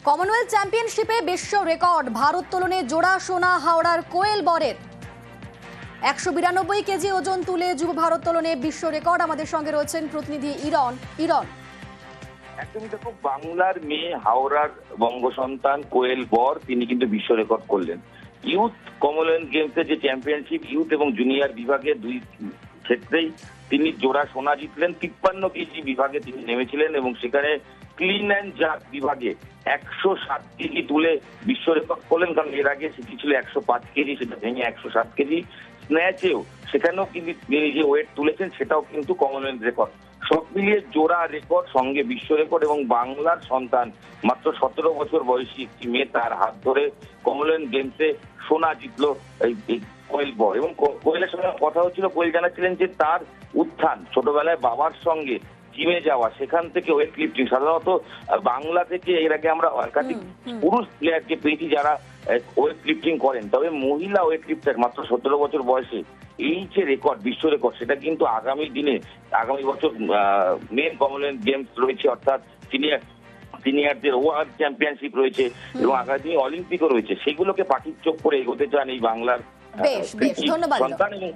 Commonwealth চ্যাম্পিয়নশিপে বিশ্ব record ভারোত্তোলনে জোড়া সোনা হাওড়ার কোয়েল বরের 192 কেজি ওজন তুলে যুব ভারোত্তোলনে বিশ্ব রেকর্ড। আমাদের সঙ্গে রয়েছেন প্রতিনিধি ইরন। একদমই দেখো, বাংলার মেয়ে হাওড়ার বঙ্গ সন্তান কোয়েল বর তিনি কিন্তু বিশ্ব রেকর্ড করলেন। ইউথ কমনওয়েলথ গেমসের যে চ্যাম্পিয়নশিপ ইউথ এবং জুনিয়র বিভাগে দুই ক্ষেত্রেই তিনি জোড়া সোনা জিতলেন। 53 কেজি বিভাগে তিনি নেমেছিলেন এবং সেখানে ক্লিন অ্যান্ড জার্ক বিভাগে 107 কেজি তুলে বিশ্ব রেকর্ড করলেন। কারণ এর আগে সেটি ছিল 105 কেজি, সেটা ভেঙে 107 কেজি। স্ন্যাচেও সেখানেও কিন্তু তিনি যে ওয়েট তুলেছেন সেটাও কিন্তু কমনওয়েলথ রেকর্ড। সব মিলিয়ে জোড়া রেকর্ড, সঙ্গে বিশ্ব রেকর্ড এবং বাংলার সন্তান মাত্র 17 বছর বয়সী একটি মেয়ে, তার হাত ধরে কমনওয়েলথ গেমসে সোনা জিতলো এই কোয়েল বর। এবং কোয়েলের সঙ্গে কথা হচ্ছিল, কোয়েল জানাচ্ছিলেন যে তার উত্থান ছোটবেলায় বাবার সঙ্গে জিমে যাওয়া, সেখান থেকে ওয়েট লিফটিং। সাধারণত বাংলা থেকে এর আগে আমরা একাধিক পুরুষ প্লেয়ারকে পেয়েছি যারা ওয়েট লিফটিং করেন, তবে মহিলা ওয়েট লিফটার মাত্র 17 বছর বয়সে এই যে রেকর্ড, বিশ্ব রেকর্ড, সেটা কিন্তু আগামী বছর মেন কমনওয়েলথ গেমস রয়েছে, অর্থাৎ সিনিয়রদের ওয়ার্ল্ড চ্যাম্পিয়নশিপ রয়েছে এবং আগামী অলিম্পিকও রয়েছে। সেগুলোকে পাখির চোখ করে এগোতে চান এই বাংলার বেশ ধন্যবাদ। সন্তান এবং